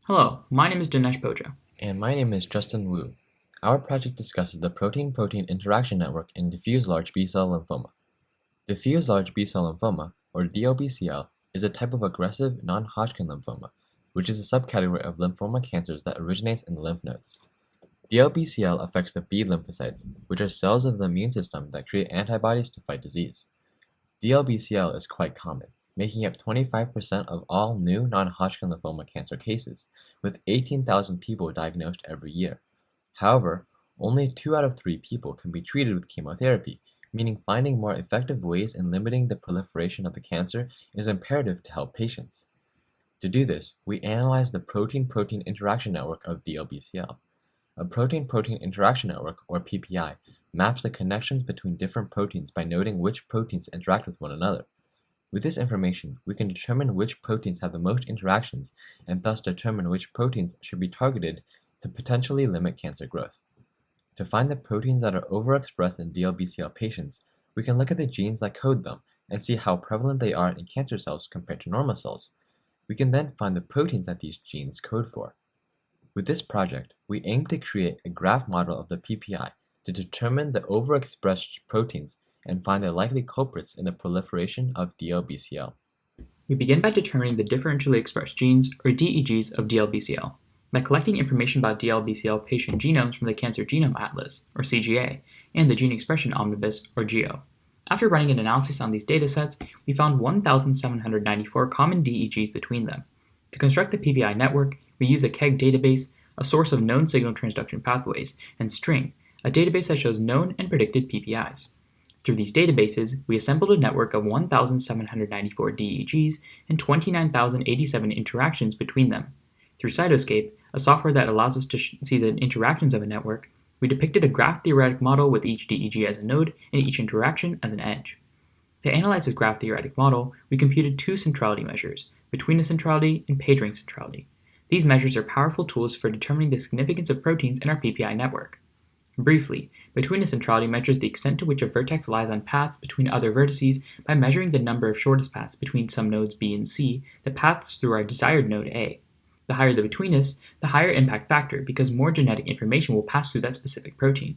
Hello, my name is Dinesh Bojja. And my name is Justin Wu. Our project discusses the protein-protein interaction network in diffuse large B-cell lymphoma. Diffuse large B-cell lymphoma, or DLBCL, is a type of aggressive non-Hodgkin lymphoma, which is a subcategory of lymphoma cancers that originates in the lymph nodes. DLBCL affects the B lymphocytes, which are cells of the immune system that create antibodies to fight disease. DLBCL is quite common, making up 25% of all new non-Hodgkin lymphoma cancer cases, with 18,000 people diagnosed every year. However, only 2 out of 3 people can be treated with chemotherapy, meaning finding more effective ways in limiting the proliferation of the cancer is imperative to help patients. To do this, we analyzed the protein-protein interaction network of DLBCL. A protein-protein interaction network, or PPI, maps the connections between different proteins by noting which proteins interact with one another. With this information, we can determine which proteins have the most interactions and thus determine which proteins should be targeted to potentially limit cancer growth. To find the proteins that are overexpressed in DLBCL patients, we can look at the genes that code them and see how prevalent they are in cancer cells compared to normal cells. We can then find the proteins that these genes code for. With this project, we aim to create a graph model of the PPI to determine the overexpressed proteins and find the likely culprits in the proliferation of DLBCL. We begin by determining the differentially expressed genes, or DEGs, of DLBCL, by collecting information about DLBCL patient genomes from the Cancer Genome Atlas, or CGA, and the Gene Expression Omnibus, or GEO. After running an analysis on these datasets, we found 1,794 common DEGs between them. To construct the PPI network, we use a KEGG database, a source of known signal transduction pathways, and STRING, a database that shows known and predicted PPIs. Through these databases, we assembled a network of 1,794 DEGs and 29,087 interactions between them. Through Cytoscape, a software that allows us to see the interactions of a network, we depicted a graph theoretic model with each DEG as a node and each interaction as an edge. To analyze this graph theoretic model, we computed 2 centrality measures, betweenness centrality and page-rank centrality. These measures are powerful tools for determining the significance of proteins in our PPI network. Briefly, betweenness centrality measures the extent to which a vertex lies on paths between other vertices by measuring the number of shortest paths between some nodes B and C that pass through our desired node A. The higher the betweenness, the higher impact factor because more genetic information will pass through that specific protein.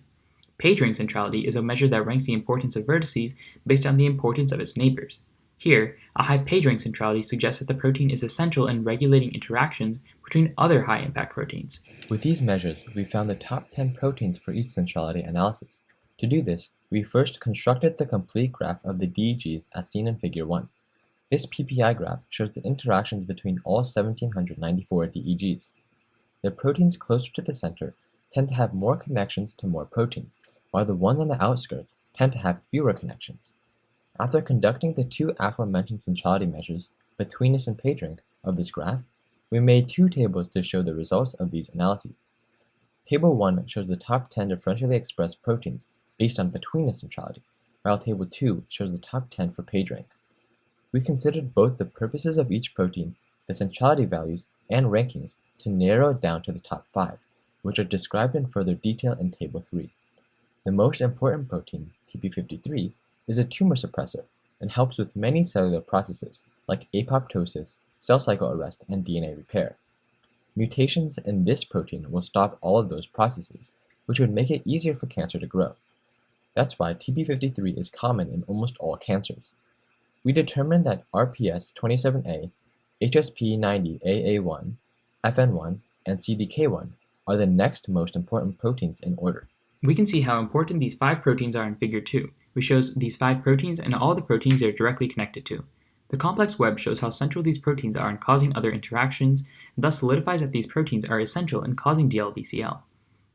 Page-rank centrality is a measure that ranks the importance of vertices based on the importance of its neighbors. Here, a high page-rank centrality suggests that the protein is essential in regulating interactions between other high-impact proteins. With these measures, we found the top 10 proteins for each centrality analysis. To do this, we first constructed the complete graph of the DEGs as seen in Figure 1. This PPI graph shows the interactions between all 1,794 DEGs. The proteins closer to the center tend to have more connections to more proteins, while the ones on the outskirts tend to have fewer connections. After conducting the 2 aforementioned centrality measures, betweenness and page-rank, of this graph, we made 2 tables to show the results of these analyses. Table 1 shows the top 10 differentially expressed proteins based on betweenness centrality, while Table 2 shows the top 10 for page-rank. We considered both the purposes of each protein, the centrality values, and rankings to narrow it down to the top 5, which are described in further detail in Table 3. The most important protein, TP53, is a tumor suppressor and helps with many cellular processes like apoptosis, cell cycle arrest, and DNA repair. Mutations in this protein will stop all of those processes, which would make it easier for cancer to grow. That's why TP53 is common in almost all cancers. We determined that RPS27A, HSP90AA1, FN1, and CDK1 are the next most important proteins in order. We can see how important these 5 proteins are in Figure 2, which shows these 5 proteins and all the proteins they are directly connected to. The complex web shows how central these proteins are in causing other interactions, and thus solidifies that these proteins are essential in causing DLBCL.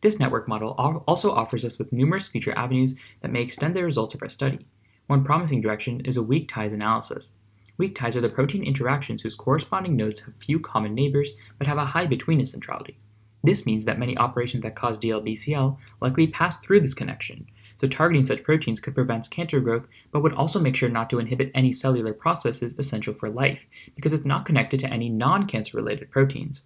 This network model also offers us with numerous future avenues that may extend the results of our study. One promising direction is a weak ties analysis. Weak ties are the protein interactions whose corresponding nodes have few common neighbors but have a high betweenness centrality. This means that many operations that cause DLBCL likely pass through this connection, so targeting such proteins could prevent cancer growth but would also make sure not to inhibit any cellular processes essential for life, because it's not connected to any non-cancer related proteins.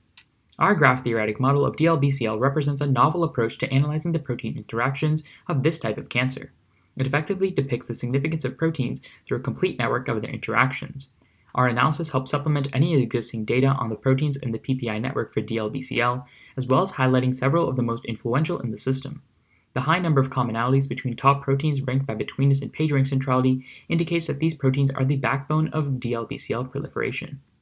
Our graph theoretic model of DLBCL represents a novel approach to analyzing the protein interactions of this type of cancer. It effectively depicts the significance of proteins through a complete network of their interactions. Our analysis helped supplement any existing data on the proteins in the PPI network for DLBCL, as well as highlighting several of the most influential in the system. The high number of commonalities between top proteins ranked by betweenness and PageRank centrality indicates that these proteins are the backbone of DLBCL proliferation.